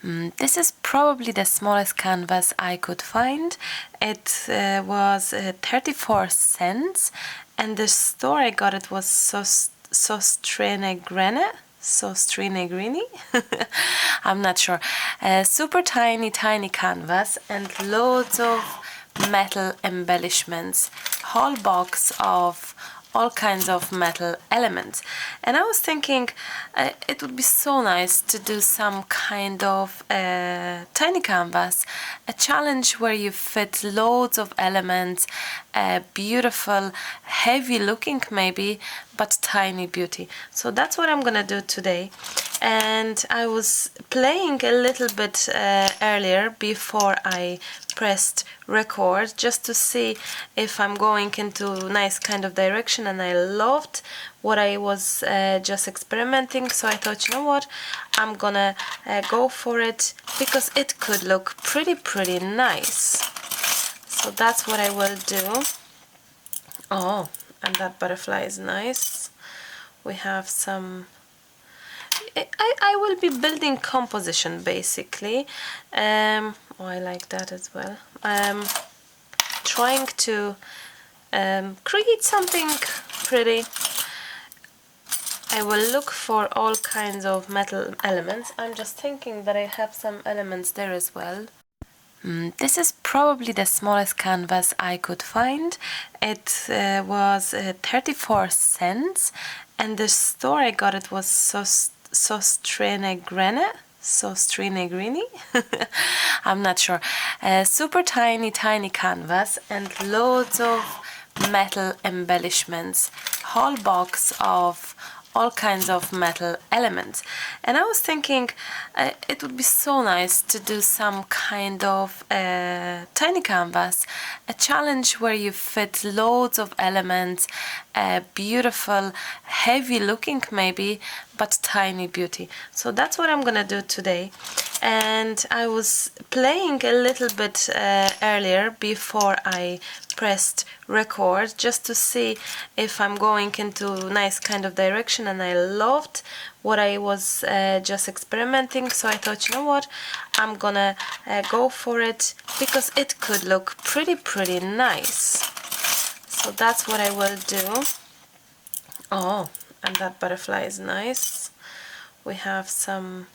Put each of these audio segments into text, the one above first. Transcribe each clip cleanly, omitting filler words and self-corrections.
This is probably the smallest canvas I could find. It was 34 cents, and the store I got it was Sostrenegrini. I'm not sure. Super tiny canvas and loads of metal embellishments. Whole box of all kinds of metal elements. And I was thinking it would be so nice to do some kind of tiny canvas, a challenge where you fit loads of elements, beautiful, heavy looking maybe, but tiny beauty. So that's what I'm gonna do today. And I was playing a little bit earlier before I pressed record, just to see if I'm going into nice kind of direction, and I loved what I was just experimenting. So I thought, you know what, I'm gonna go for it because it could look pretty nice. So that's what I will do. Oh, and that butterfly is nice. We have some, I will be building composition basically. Oh, I like that as well. Trying to create something pretty. I will look for all kinds of metal elements. I'm just thinking that I have some elements there as well. This is probably the smallest canvas I could find. It was 34 cents, and the store I got it was Sostrenegrini. I'm not sure. Super tiny canvas and loads of metal embellishments. Whole box of all kinds of metal elements. And I was thinking it would be so nice to do some kind of tiny canvas, a challenge where you fit loads of elements, beautiful, heavy looking maybe, but tiny beauty. So that's what I'm gonna do today. And I was playing a little bit earlier before I pressed record, just to see if I'm going into nice kind of direction, and I loved what I was just experimenting. So I thought, you know what, I'm gonna go for it because it could look pretty nice. So that's what I will do. Oh, and that butterfly is nice. We have some,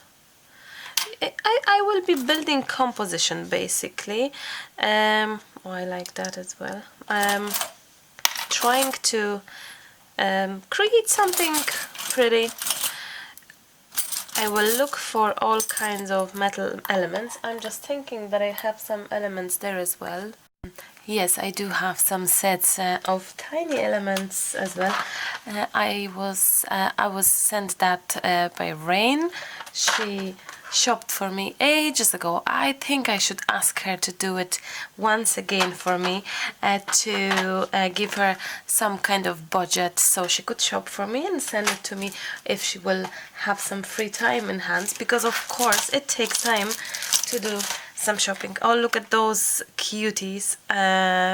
I will be building composition basically. Oh, I like that as well. Trying to create something pretty. I will look for all kinds of metal elements. I'm just thinking that I have some elements there as well. Yes, I do have some sets of tiny elements as well. I was sent that by Rain. She shopped for me ages ago. I think I should ask her to do it once again for me, to give her some kind of budget so she could shop for me and send it to me if she will have some free time in hands, because of course it takes time to do some shopping. Oh, look at those cuties.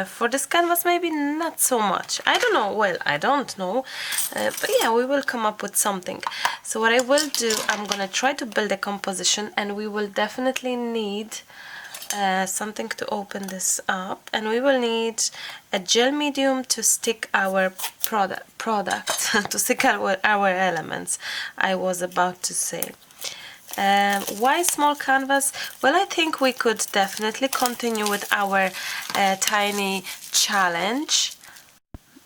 For this canvas maybe not so much. I don't know, well, I don't know, but yeah, we will come up with something. So what I will do, I'm gonna try to build a composition, and we will definitely need something to open this up, and we will need a gel medium to stick our product to stick our elements, I was about to say. Why small canvas? Well, I think we could definitely continue with our tiny challenge.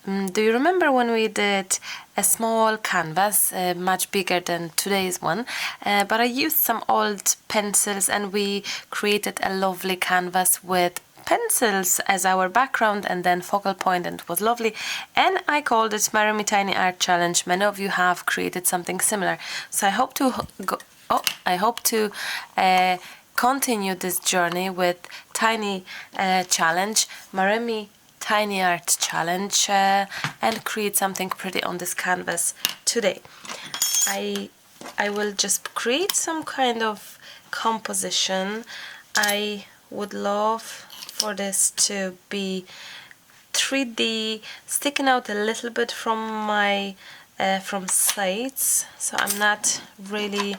Do you remember when we did a small canvas, much bigger than today's one, but I used some old pencils and we created a lovely canvas with pencils as our background and then focal point, and it was lovely, and I called it Maremi Tiny Art Challenge. Many of you have created something similar, so I hope to continue this journey with tiny challenge, Maremi Tiny Art Challenge, and create something pretty on this canvas today. I will just create some kind of composition. I would love for this to be 3D, sticking out a little bit from my from sides, so I'm not really,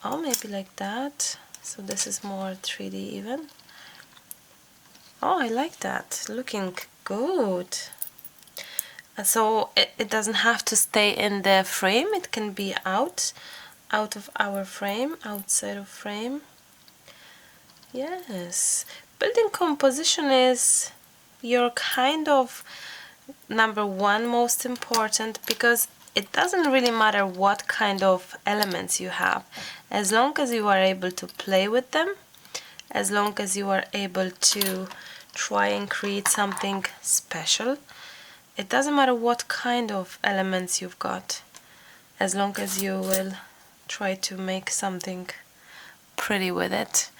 oh, maybe like that. So this is more 3D even. Oh, I like that, looking good. So it doesn't have to stay in the frame, it can be out of our frame, outside of frame. Yes, building composition is your kind of number one most important, because it doesn't really matter what kind of elements you have, as long as you are able to play with them, as long as you are able to try and create something special. It doesn't matter what kind of elements you've got, as long as you will try to make something pretty with it.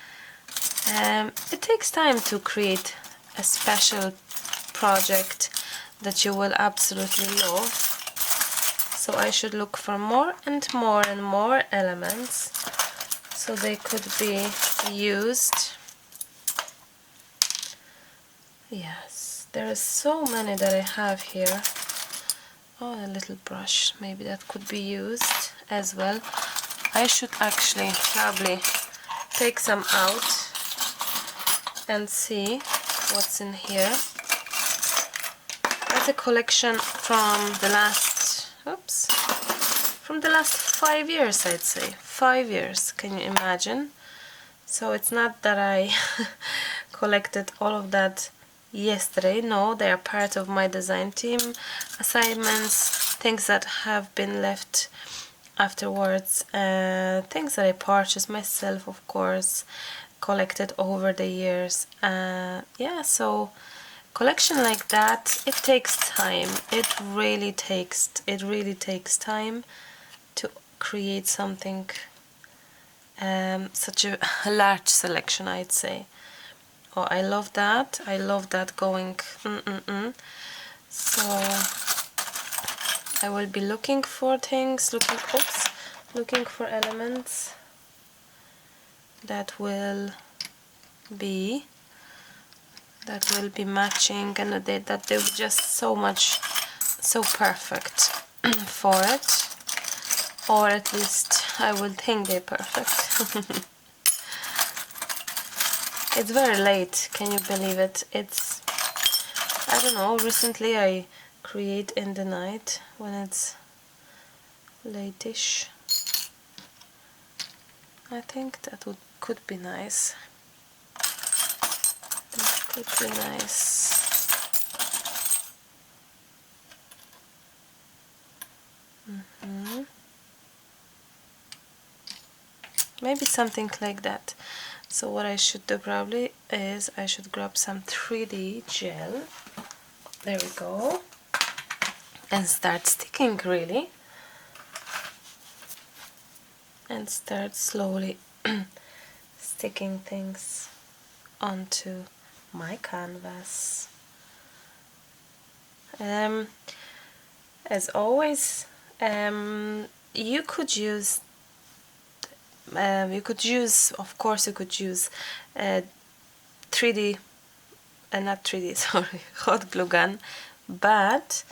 It takes time to create a special project that you will absolutely love. So I should look for more and more and more elements so they could be used. Yes, there are so many that I have here. Oh, a little brush, maybe that could be used as well. I should actually probably take some out and see what's in here. That's a collection from the last, from the last 5 years, I'd say. 5 years, can you imagine? So it's not that I collected all of that yesterday. No, they are part of my design team assignments, things that have been left afterwards, things that I purchased myself, of course, collected over the years. Yeah, so collection like that, it takes time. It really takes time to create something, such a large selection, I'd say. Oh, I love that. I love that going. So I will be looking for things, looking for elements that will be matching, and that they were just so perfect for it, or at least I will think they're perfect. It's very late, can you believe it? It's, I don't know, recently I create in the night when it's late-ish. I think that could be nice. That could be nice. Maybe something like that. So what I should do probably is I should grab some 3D gel. There we go. And start sticking, really. And start slowly sticking things onto my canvas. As always, you could use, of course, you could use 3D, not 3D, sorry, hot glue gun, but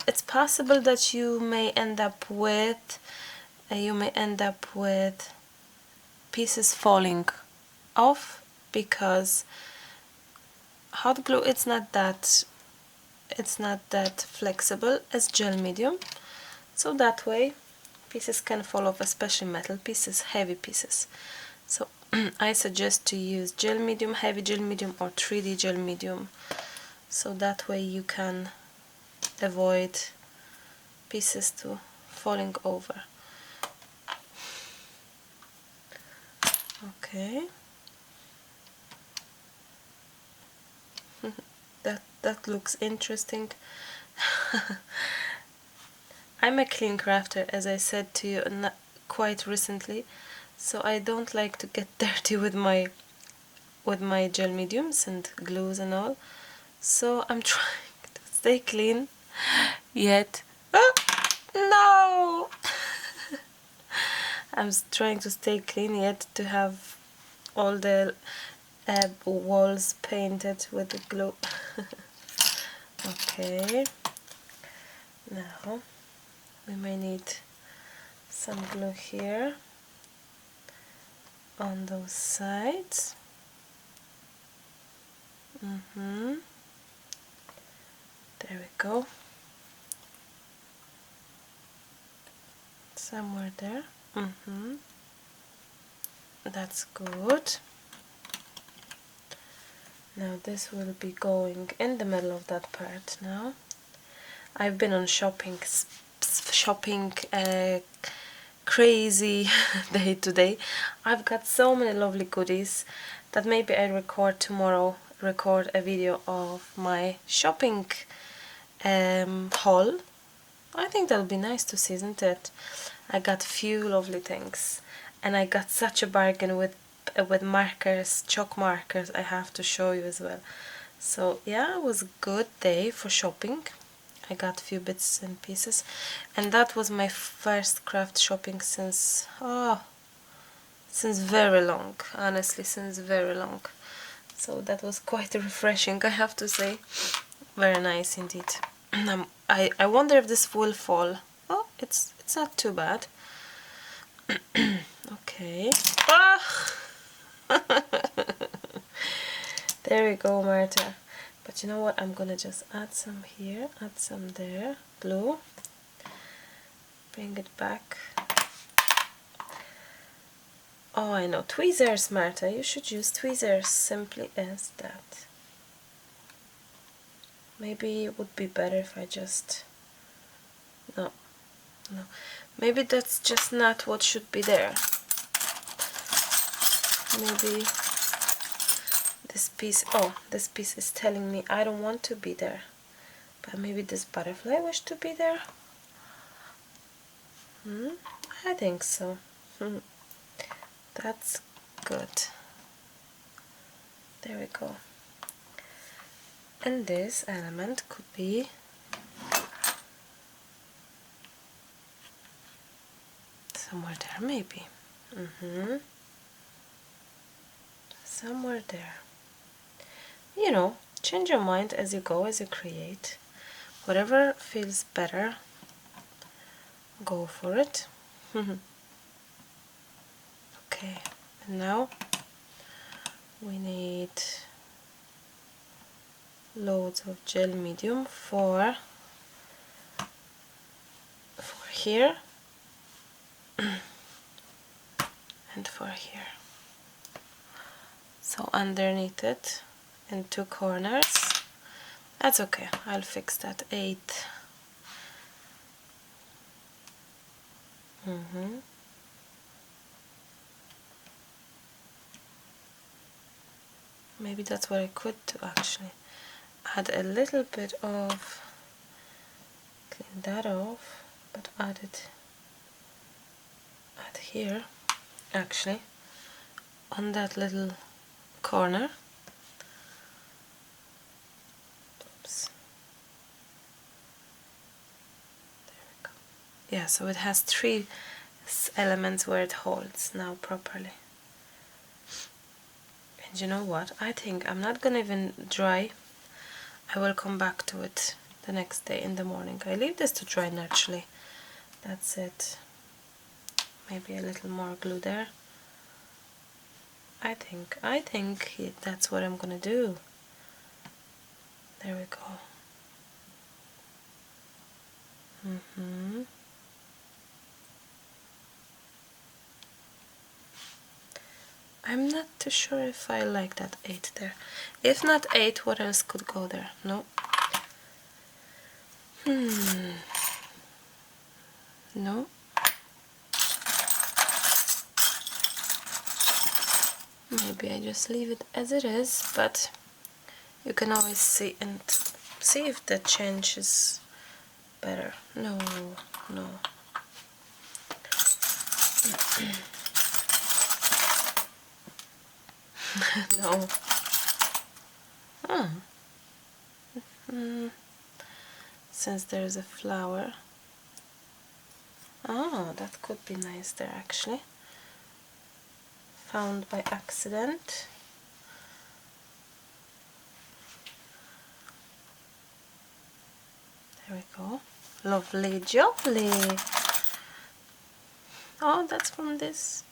it's possible that you may end up with pieces falling off, because hot glue, it's not that flexible as gel medium, so that way pieces can fall off, especially metal pieces, heavy pieces. So I suggest to use gel medium, heavy gel medium, or 3D gel medium, so that way you can avoid pieces to falling over. Okay. That looks interesting. I'm a clean crafter, as I said to you quite recently, so I don't like to get dirty with my gel mediums and glues and all. So I'm trying to stay clean, yet no. I'm trying to stay clean, yet to have all the walls painted with the glue. Okay, now we may need some glue here. on those sides. There we go. Somewhere there. That's good. Now this will be going in the middle of that part now. I've been on shopping crazy day today. I've got so many lovely goodies that maybe I record tomorrow, record a video of my shopping haul. I think that'll be nice to see, isn't it? I got few lovely things, and I got such a bargain with markers, chalk markers. I have to show you as well. So yeah, it was a good day for shopping. I got a few bits and pieces, and that was my first craft shopping since very long, honestly, since very long. So that was quite refreshing, I have to say. Very nice indeed. I wonder if this will fall. Oh, it's not too bad. Okay. There we go, Marta. But you know what? I'm gonna just add some here, add some there, blue. Bring it back. Oh, I know, tweezers, Marta. You should use tweezers, simply as that. Maybe it would be better if I just... No. Maybe that's just not what should be there. Maybe this piece... Oh, this piece is telling me I don't want to be there. But maybe this butterfly wish to be there? I think so. That's good. There we go. And this element could be somewhere there, maybe. Somewhere there. You know, change your mind as you go, as you create. Whatever feels better, go for it. Okay, and now we need loads of gel medium for here and for here. So underneath it in two corners. That's okay, I'll fix that. 8. Maybe that's what I could do actually. Add a little bit of, clean that off, but add here actually on that little corner. Oops. There we go. Yeah, so it has 3 elements where it holds now properly. And you know what? I think I'm not gonna even dry. I will come back to it the next day in the morning. I leave this to dry naturally. That's it. Maybe a little more glue there. I think that's what I'm gonna do. There we go. I'm not too sure if I like that 8 there. If not 8, what else could go there? No. No. Maybe I just leave it as it is, but you can always see and see if the change is better. No. No. Since there's a flower. Oh, that could be nice there actually. Found by accident. There we go. Lovely jubbly. Oh, that's from this.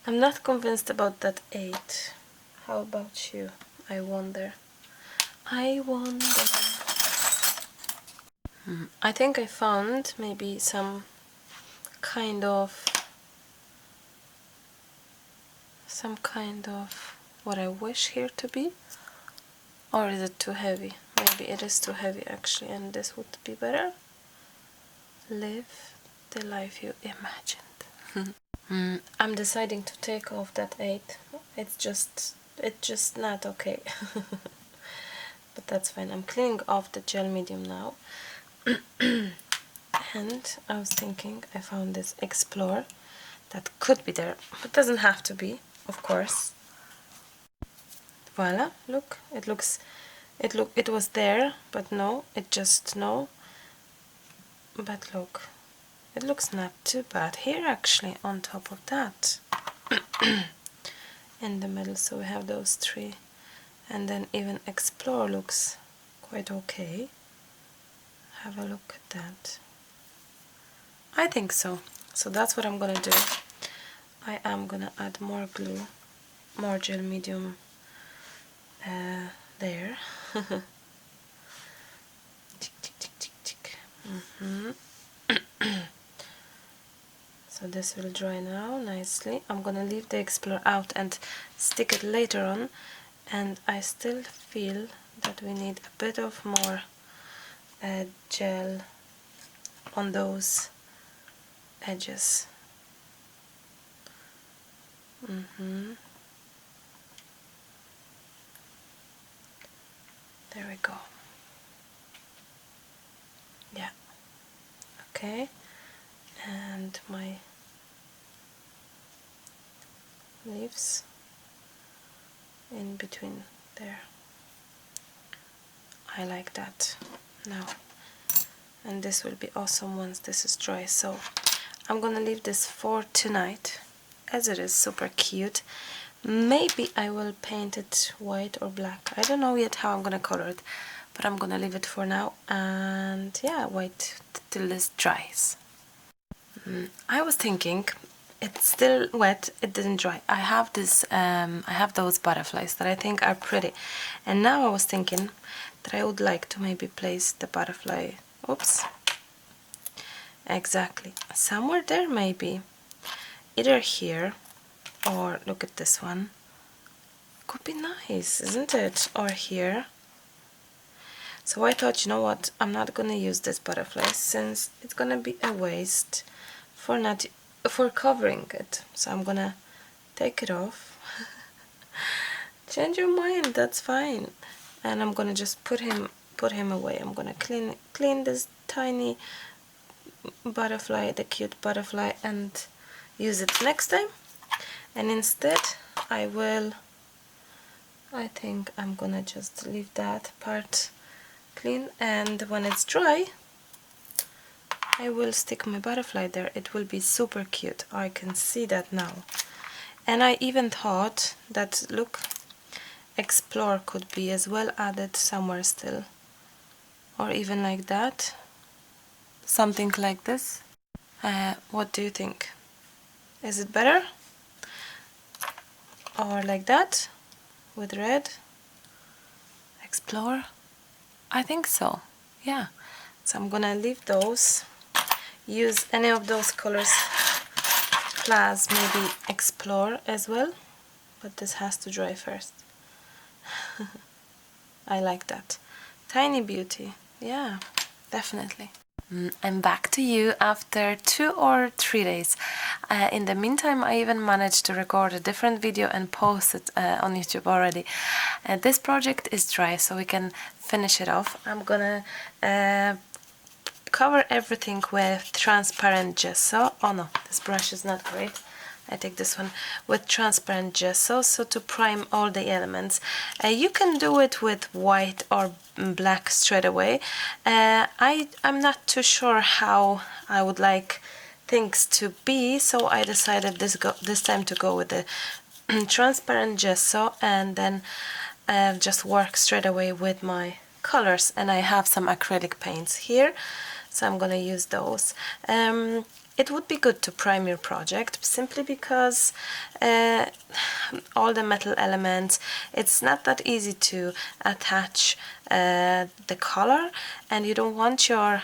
I'm not convinced about that 8. How about you? I wonder. I wonder. I think I found maybe some kind of what I wish here to be. Or is it too heavy? Maybe it is too heavy actually, and this would be better. Live the life you imagined. I'm deciding to take off that 8. It's just not okay. But that's fine. I'm cleaning off the gel medium now. And I was thinking, I found this Explore that could be there, but doesn't have to be, of course. Voila, look, it was there, but no, but look, it looks not too bad here actually on top of that. In the middle, so we have those 3, and then even Explore looks quite okay. Have a look at that. I think so. So that's what I'm gonna do. I am gonna add more glue, more gel medium there. Tick, tick, tick, tick, tick. So this will dry now nicely. I'm gonna leave the Explore out and stick it later on, and I still feel that we need a bit of more gel on those edges. There we go. Yeah. Okay. And my leaves in between there. I like that now. And this will be awesome once this is dry. So I'm gonna leave this for tonight, as it is super cute. Maybe I will paint it white or black. I don't know yet how I'm gonna color it, but I'm gonna leave it for now, and yeah, wait till this dries. I was thinking, it's still wet, it didn't dry. I have this, I have those butterflies that I think are pretty, and now I was thinking that I would like to maybe place the butterfly, oops, exactly, somewhere there maybe, either here, or look at this one, could be nice, isn't it, or here. So I thought, you know what, I'm not gonna use this butterfly since it's gonna be a waste for covering it. So I'm gonna take it off. Change your mind, that's fine. And I'm gonna just put him away. I'm gonna clean this tiny butterfly, the cute butterfly, and use it next time. And instead I think I'm gonna just leave that part clean, and when it's dry I will stick my butterfly there. It will be super cute. I can see that now. And I even thought that, look, Explore could be as well added somewhere still, or even like that, something like this. What do you think? Is it better? Or like that with red? Explore? I think so, yeah. So I'm gonna leave those, use any of those colors, plus maybe Explore as well, but this has to dry first. I like that. Tiny beauty, yeah, definitely. I'm back to you after 2 or 3 days. In the meantime, I even managed to record a different video and post it on YouTube already. This project is dry, so we can finish it off. I'm gonna cover everything with transparent gesso. Oh no, this brush is not great. I take this one with transparent gesso, so to prime all the elements. You can do it with white or black straight away. I'm not too sure how I would like things to be, so I decided this time to go with the transparent gesso, and then just work straight away with my colors. And I have some acrylic paints here, so I'm gonna use those. It would be good to prime your project simply because all the metal elements, it's not that easy to attach the color, and you don't want your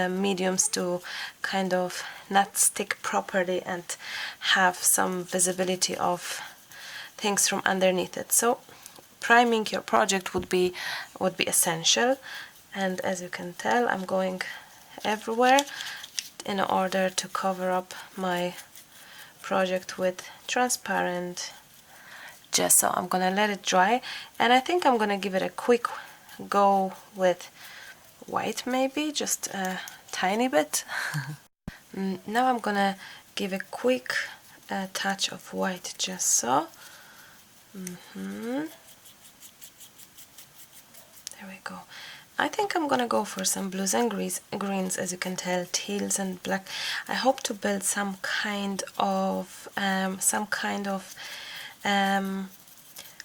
mediums to kind of not stick properly and have some visibility of things from underneath it. So priming your project would be essential, and as you can tell, I'm going everywhere in order to cover up my project with transparent gesso. I'm gonna let it dry, and I think I'm gonna give it a quick go with white, maybe just a tiny bit. Now I'm gonna give a quick touch of white gesso. There we go. I think I'm gonna go for some blues and greens, as you can tell, teals and black. I hope to build some kind of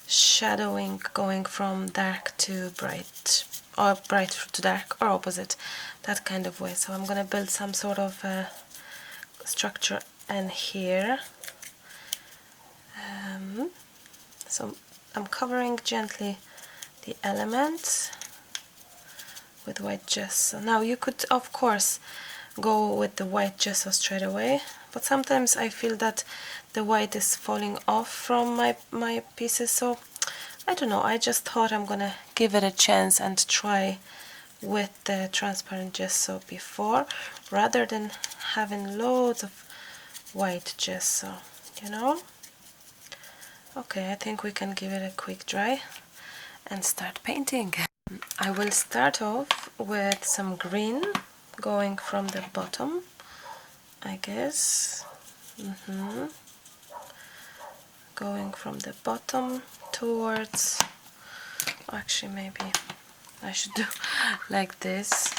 shadowing, going from dark to bright, or bright to dark, or opposite, that kind of way. So I'm gonna build some sort of structure in here. So I'm covering gently the elements with white gesso. Now you could of course go with the white gesso straight away, but sometimes I feel that the white is falling off from my pieces, so I don't know, I just thought I'm gonna give it a chance and try with the transparent gesso before, rather than having loads of white gesso, you know. Okay, I think we can give it a quick dry and start painting. I will start off with some green, going from the bottom, I guess. Going from the bottom towards, actually maybe I should do like this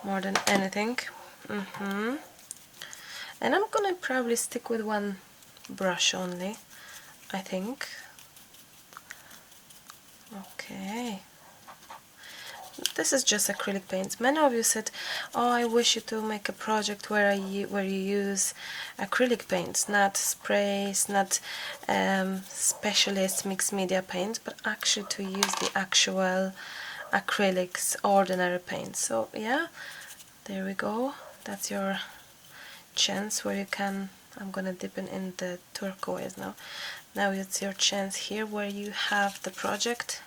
more than anything. And I'm gonna probably stick with one brush only, I think. Okay, this is just acrylic paints. Many of you said, oh, I wish you to make a project where you use acrylic paints, not sprays, not specialist mixed media paints, but actually to use the actual acrylics, ordinary paints. So yeah, there we go. That's your chance where you can, I'm gonna dip in the turquoise now. Now it's your chance here where you have the project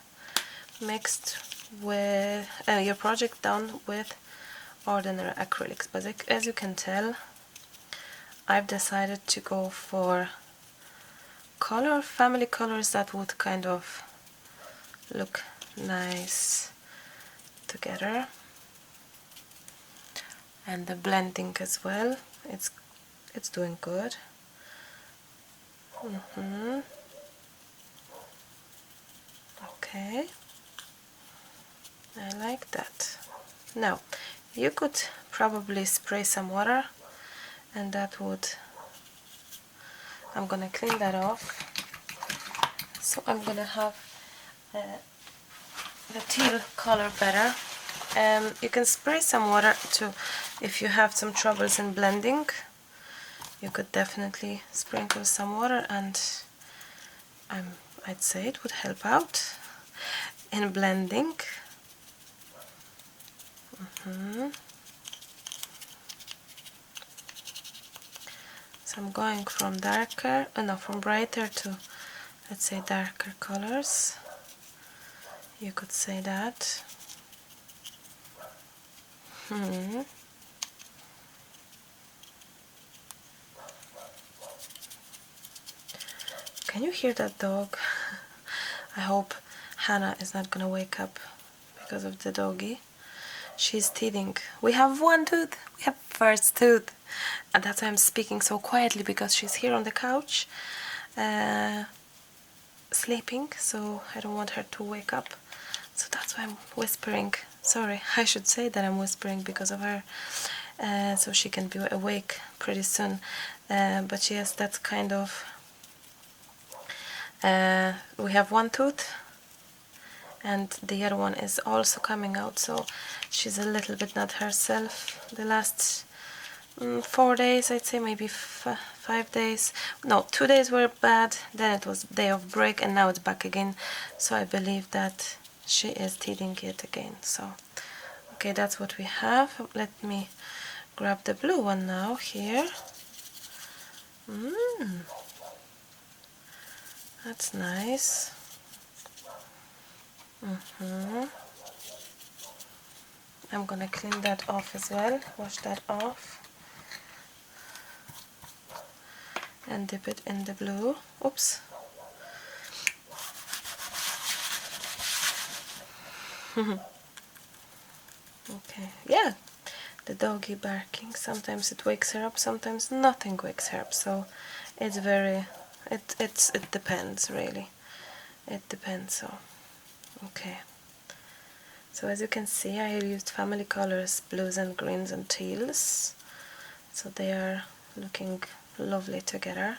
mixed with your project done with ordinary acrylics. But as you can tell, I've decided to go for family colors that would kind of look nice together, and the blending as well, it's doing good. Okay, I like that. Now you could probably spray some water, and that would, I'm gonna clean that off. So I'm gonna have the teal color better. You can spray some water too if you have some troubles in blending. You could definitely sprinkle some water, and I'd say it would help out in blending. So I'm going from from brighter to, let's say, darker colors. You could say that. Can you hear that dog? I hope Hannah is not gonna wake up because of the doggy. She's teething. We have one tooth. We have first tooth. And that's why I'm speaking so quietly, because she's here on the couch sleeping, so I don't want her to wake up. So that's why I'm whispering. Sorry, I should say that I'm whispering because of her, so she can be awake pretty soon. But yes, that's kind of... we have one tooth, and the other one is also coming out, so she's a little bit not herself the last 4 days, I'd say, maybe 5 days. No, 2 days were bad, then it was day of break, and now it's back again, so I believe that she is teething it again. So okay, that's what we have. Let me grab the blue one now here. That's nice. I'm gonna clean that off as well, wash that off, and dip it in the blue. Oops. Okay, yeah, the doggy barking, sometimes it wakes her up, sometimes nothing wakes her up, so it's very, it depends, really. It depends. So okay, so as you can see, I used family colors, blues and greens and teals, so they are looking lovely together.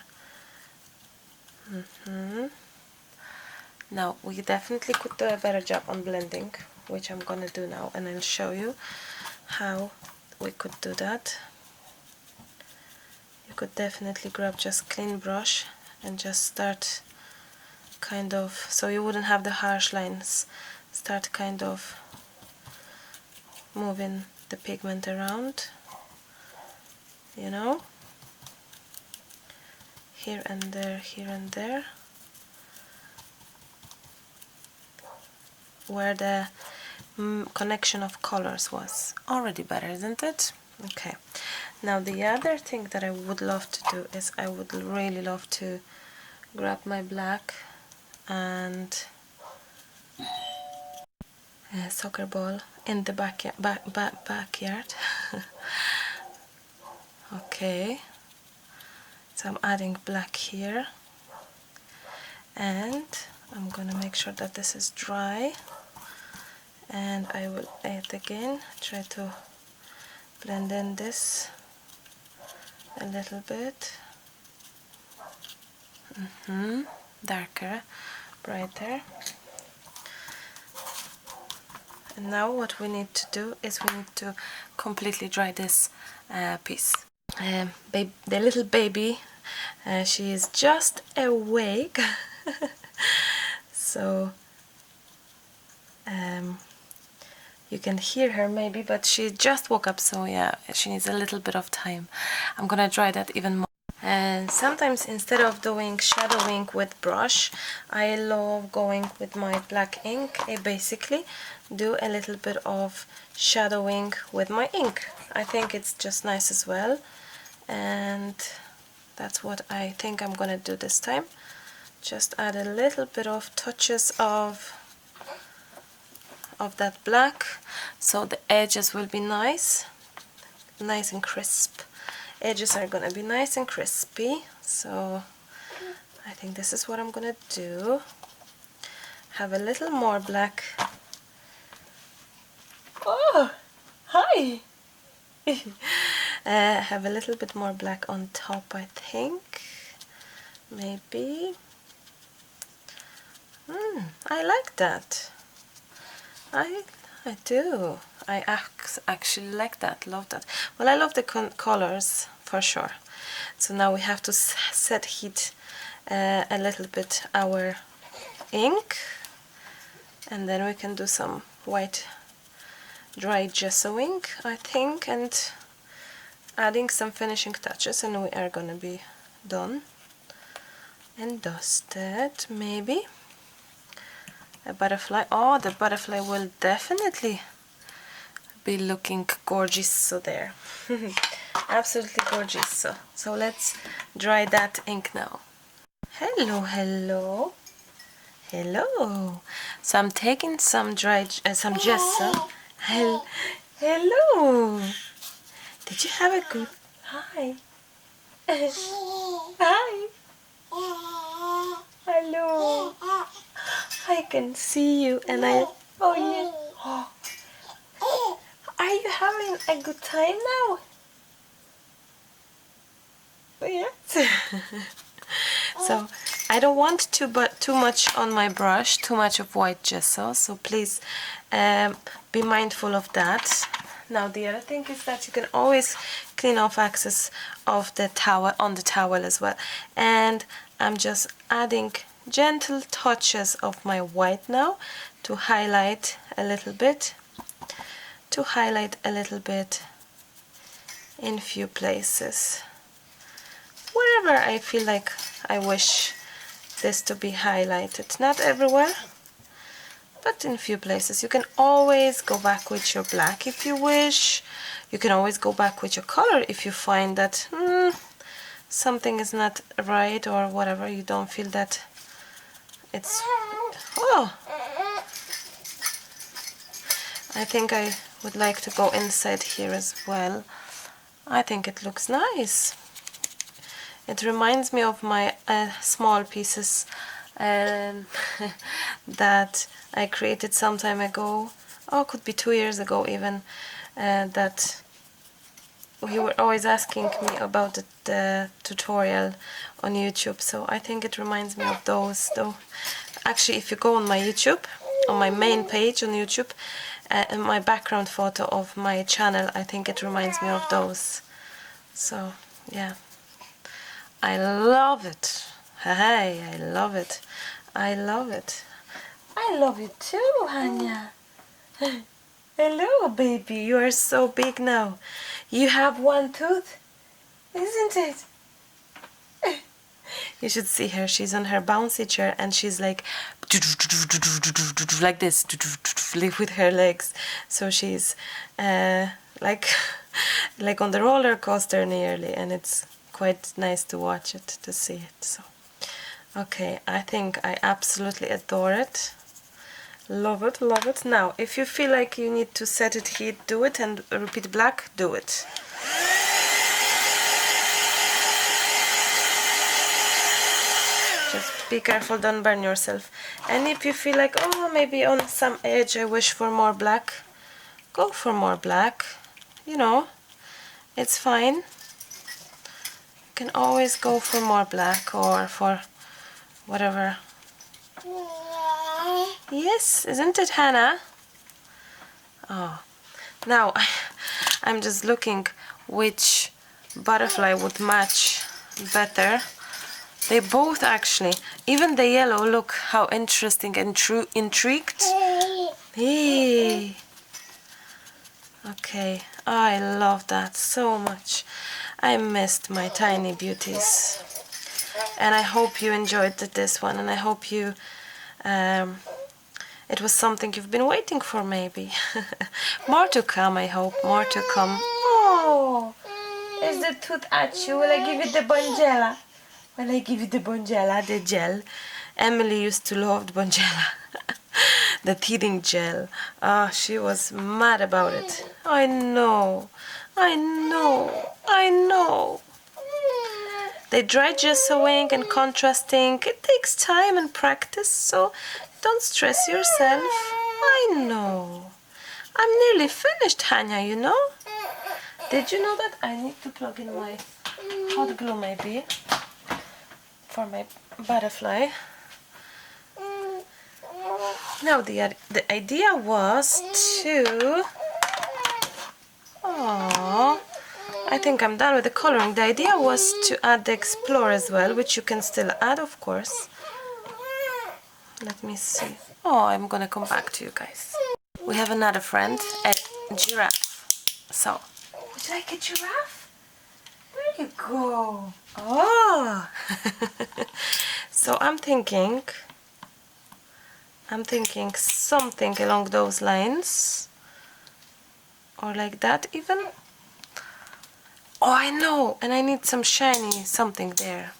Now we definitely could do a better job on blending, which I'm gonna do now, and I'll show you how we could do that. You could definitely grab just clean brush and just start kind of, so you wouldn't have the harsh lines, start kind of moving the pigment around, you know, here and there, where the connection of colors was. Already better, isn't it? Okay, now the other thing that I would love to do is I would really love to grab my black and a soccer ball in the backyard. Okay, so I'm adding black here, and I'm gonna make sure that this is dry, and I will add again, try to blend in this a little bit. Darker, brighter. And now what we need to do is we need to completely dry this piece. The little baby, she is just awake. So you can hear her maybe, but she just woke up, so yeah, she needs a little bit of time. I'm gonna dry that even more. And sometimes instead of doing shadowing with brush, I love going with my black ink. I basically do a little bit of shadowing with my ink. I think it's just nice as well, and that's what I think I'm gonna do this time. Just add a little bit of touches of that black, so the edges will be nice and crisp. Edges are gonna be nice and crispy, so I think this is what I'm gonna do. Have a little more black. Oh, hi! Have a little bit more black on top, I think. Maybe. I like that. I do. I actually like that, love that. Well, I love the colors for sure. So now we have to set heat a little bit our ink, and then we can do some white dry gessoing, I think, and adding some finishing touches, and we are gonna be done and dusted. Maybe a butterfly. Oh, the butterfly will definitely be looking gorgeous, so there. Absolutely gorgeous. So let's dry that ink now. Hello. So I'm taking some some gesso. Hello. Did you have a good? Hi. Hi. Hello. I can see you, and oh yeah. Are you having a good time now? Yes. So I don't want too much on my brush, too much of white gesso, so please be mindful of that. Now the other thing is that you can always clean off excess of the towel on the towel as well. And I'm just adding gentle touches of my white now to highlight a little bit, in few places. Wherever I feel like I wish this to be highlighted. Not everywhere, but in few places. You can always go back with your black if you wish. You can always go back with your color if you find that something is not right or whatever. You don't feel that it's... Oh! I think I would like to go inside here as well. I think it looks nice. It reminds me of my small pieces that I created some time ago. Oh, could be 2 years ago even. That you were always asking me about the tutorial on YouTube. So I think it reminds me of those. Though, actually, if you go on my YouTube, on my main page on YouTube, in my background photo of my channel, I think it reminds me of those. So yeah. I love it. Hey, I love it. I love it. I love you too, Hanya. Hello, baby. You are so big now. You have one tooth, isn't it? You should see her. She's on her bouncy chair and she's like this with her legs. So she's like on the roller coaster nearly, and it's quite nice to watch it, to see it. So okay, I think I absolutely adore it. Love it, love it. Now if you feel like you need to set it here, do it, and repeat black, do it. Just be careful, don't burn yourself. And if you feel like, oh, maybe on some edge I wish for more black, go for more black. You know, it's fine. You can always go for more black or for whatever. Yes, isn't it, Hannah? Oh, now I'm just looking which butterfly would match better. They both actually, even the yellow, look how interesting and intrigued. Hey. Okay, I love that so much. I missed my tiny beauties. And I hope you enjoyed this one, and I hope you, it was something you've been waiting for maybe. More to come, I hope, more to come. Oh, is the tooth at you? Will I give you the bonjela? Will I give you the bonjela, the gel? Emily used to love the bonjela. The teething gel. Ah, she was mad about it. I know, I know, I know. They dry gessoing and contrasting. It takes time and practice, so don't stress yourself. I know. I'm nearly finished, Hanya, you know? Did you know that I need to plug in my hot glue maybe for my butterfly? Now the idea was to... Oh, I think I'm done with the coloring. The idea was to add the Explore as well, which you can still add, of course. Let me see. Oh, I'm gonna come back to you guys. We have another friend, a giraffe. So, would you like a giraffe? Where you go? Oh! So I'm thinking something along those lines, or like that even. Oh, I know, and I need some shiny something there.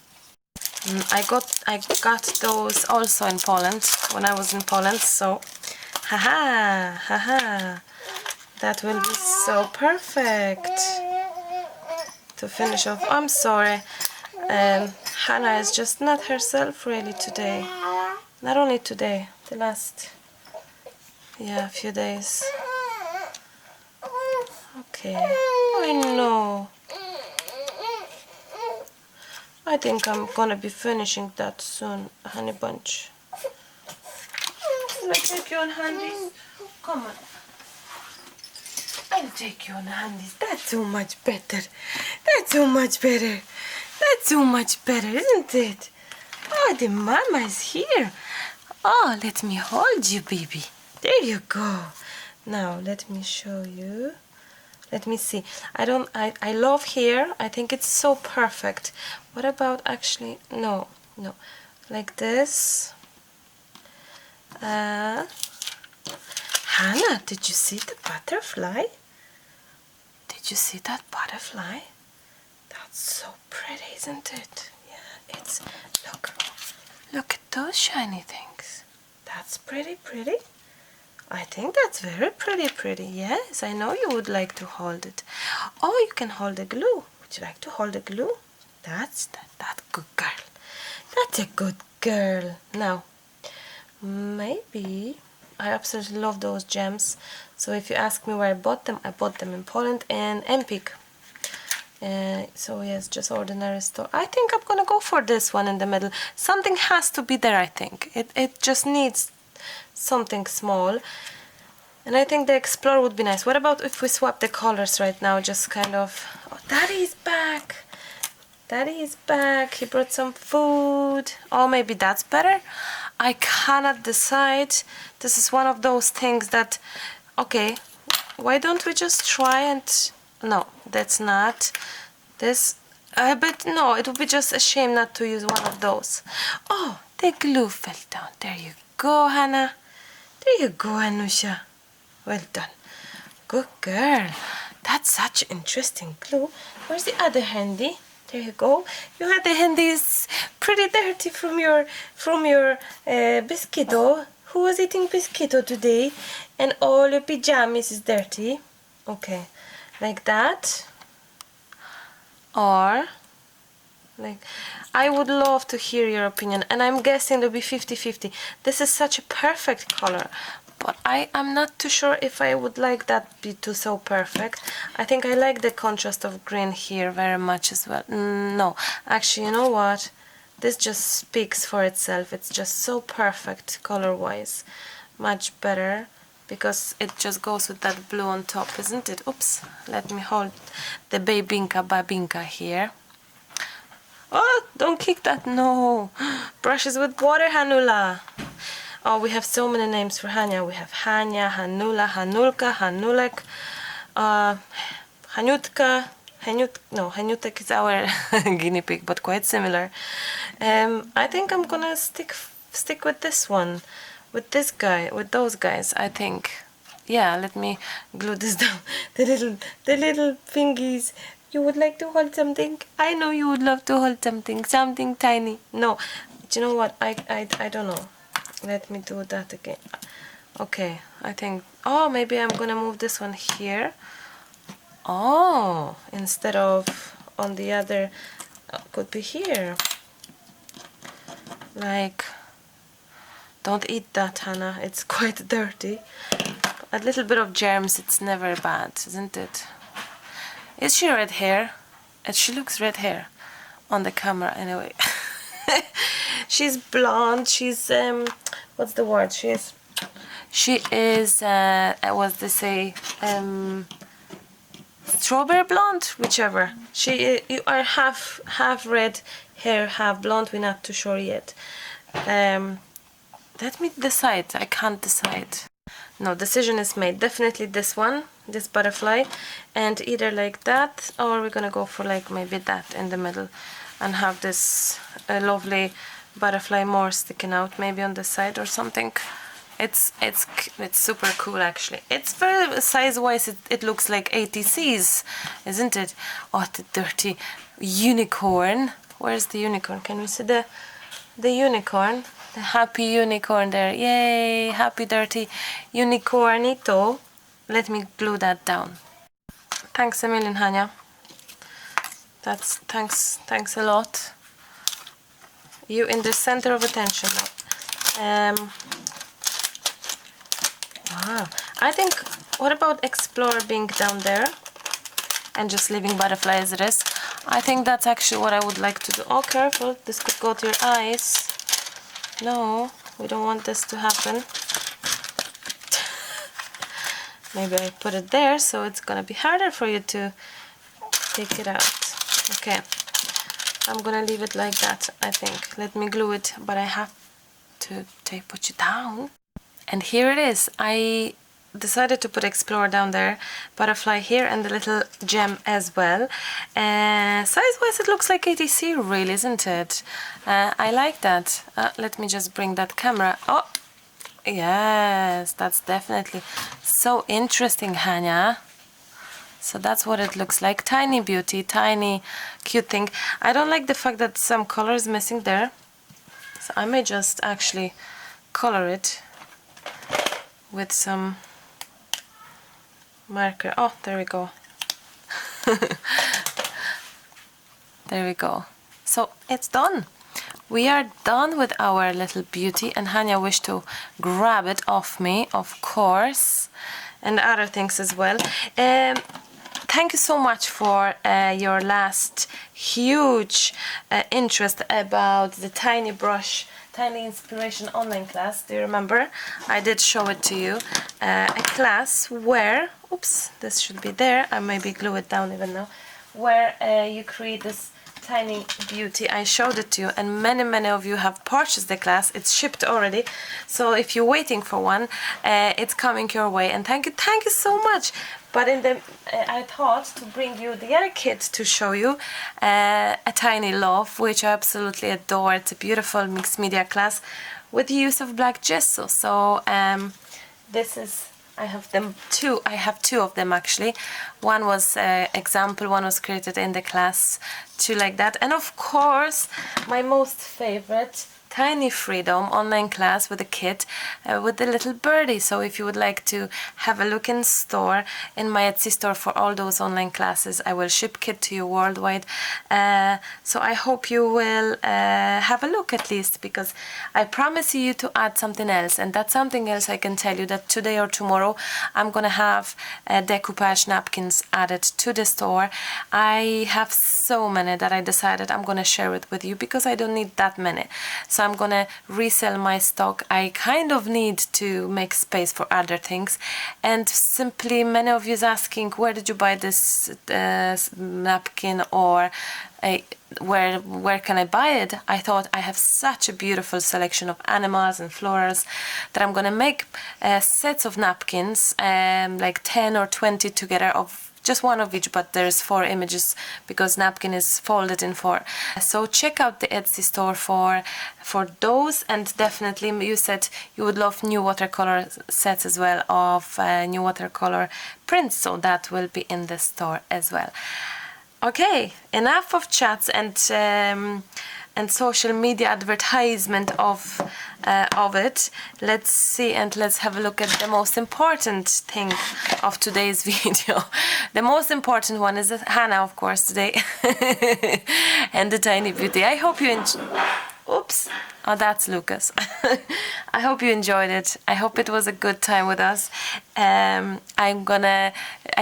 I got those also in Poland when I was in Poland, so haha, that will be so perfect to finish off. I'm sorry, Hannah is just not herself really today. Not only today, the last few days. Okay, I know. I think I'm gonna be finishing that soon, honey bunch. Can I take you on handies? Come on. I'll take you on handies. That's so much better. That's so much better. That's so much better, isn't it? Oh, the mama is here. Oh, let me hold you, baby. There you go. Now, let me show you. Let me see. I love here. I think it's so perfect. What about actually, no. Like this. Hannah, did you see the butterfly? Did you see that butterfly? That's so pretty, isn't it? Yeah, it's, look at those shiny things. That's pretty. I think that's very pretty. Yes, I know you would like to hold it. Oh, you can hold the glue. Would you like to hold the glue? That's that good girl. That's a good girl. Now, maybe I absolutely love those gems. So if you ask me where I bought them in Poland and Empik. So yes, just ordinary store. I think I'm gonna go for this one in the middle. Something has to be there, I think. It just needs something small. And I think the Explorer would be nice. What about if we swap the colors right now? Just kind of... Oh, Daddy is back! Daddy is back. He brought some food. Oh, maybe that's better? I cannot decide. This is one of those things that... Okay, why don't we just try and... No, that's not. This... but no, it would be just a shame not to use one of those. Oh, the glue fell down. There you go, Hannah. There you go, Anusha. Well done. Good girl. That's such interesting glue. Where's the other handy? There you go. Your other handy is pretty dirty from your biscuito. Who was eating biscuito today? And all your pajamas is dirty. Okay, like that. Or like, I would love to hear your opinion, and I'm guessing it'll be 50-50. This is such a perfect color, but I'm not too sure if I would like that be too so perfect. I think I like the contrast of green here very much as well. No, actually, you know what? This just speaks for itself. It's just so perfect color-wise. Much better, because it just goes with that blue on top, isn't it? Oops, let me hold the babinka here. Oh, don't kick that, no. Brushes with water, Hanula. Oh, we have so many names for Hania. We have Hania, Hanula, Hanulka, Hanulek, Hanutka, Hanutek is our guinea pig, but quite similar. I think I'm gonna stick with this one, with this guy, with those guys, I think. Yeah, let me glue this down. The little fingies. You would like to hold something? I know you would love to hold something tiny. No, do you know what? I don't know. Let me do that again. Okay, I think, oh, maybe I'm gonna move this one here. Oh, instead of on the other, could be here. Like, don't eat that, Hannah. It's quite dirty. A little bit of germs, it's never bad, isn't it? Is she red hair? She looks red hair on the camera anyway. She's blonde. She's what's the word? She is what they say, strawberry blonde, whichever. You are half red hair, half blonde. We're not too sure yet. Let me decide. I can't decide. No, decision is made. Definitely this one, this butterfly, and either like that, or we're gonna go for like maybe that in the middle, and have this lovely butterfly more sticking out, maybe on the side or something. It's super cool actually. It's very size-wise. It looks like ATCs, isn't it? Oh, the dirty unicorn. Where's the unicorn? Can we see the unicorn? The happy unicorn there. Yay! Happy dirty unicornito. Let me glue that down. Thanks a million, Hania. That's thanks a lot. You in the center of attention now. Wow. I think, what about Explorer being down there? and just leaving butterfly as it is. I think that's actually what I would like to do. Oh, careful, this could go to your eyes. No, we don't want this to happen. Maybe I put it there so it's gonna be harder for you to take it out. Okay, I'm gonna leave it like that, I think. Let me glue it, but I have to put you down. And here it is. I decided to put Explorer down there, butterfly here, and the little gem as well. Size-wise, it looks like ATC, really, isn't it? I like that. Let me just bring that camera. Oh, yes, that's definitely so interesting, Hania. So that's what it looks like. Tiny beauty, tiny cute thing. I don't like the fact that some color is missing there, so I may just actually color it with some marker. Oh, there we go. There we go. So it's done. We are done with our little beauty, and Hania wished to grab it off me, of course, and other things as well. Thank you so much for your last huge interest about the tiny brush, tiny inspiration online class. Do you remember? I did show it to you. A class where, oops, this should be there. I maybe glue it down even now. Where you create this tiny beauty. I showed it to you, and many of you have purchased the class. It's shipped already, so if you're waiting for one, it's coming your way. And thank you so much. But I thought to bring you the other kit to show you a tiny love, which I absolutely adore. It's a beautiful mixed media class with the use of black gesso. So this is, I have two of them actually. One was example, one was created in the class, two like that. And of course, my most favorite, Tiny Freedom online class with a kit with the little birdie. So if you would like to have a look in store, in my Etsy store for all those online classes, I will ship kit to you worldwide. So I hope you will have a look at least, because I promise you to add something else, and that's something else I can tell you that today or tomorrow I'm gonna have decoupage napkins added to the store. I have so many that I decided I'm gonna share it with you because I don't need that many. So I'm gonna resell my stock. I kind of need to make space for other things, and simply many of you is asking, where did you buy this napkin, or where can I buy it? I thought I have such a beautiful selection of animals and florals that I'm gonna make sets of napkins, like 10 or 20 together, of just one of each, but there's 4 images because napkin is folded in 4. So check out the Etsy store for those, and definitely you said you would love new watercolor sets as well of new watercolor prints, so that will be in the store as well. Okay, enough of chats and social media advertisement of it. Let's see, and let's have a look at the most important thing of today's video. The most important one is Hannah, of course, today, and the tiny beauty. I hope you enjoy. Oops. Oh, that's Lucas. I hope you enjoyed it. I hope it was a good time with us. I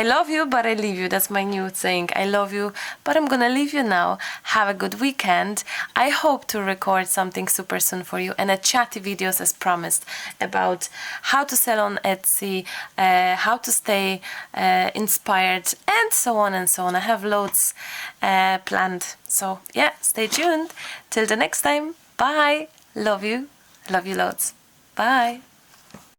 love you, but I leave you. That's my new saying. I love you, but I'm gonna leave you now. Have a good weekend. I hope to record something super soon for you, and a chatty videos as promised about how to sell on Etsy, how to stay inspired, and so on and so on. I have loads planned. So yeah, stay tuned. Till the next time. Bye. Love you. Love you loads. Bye.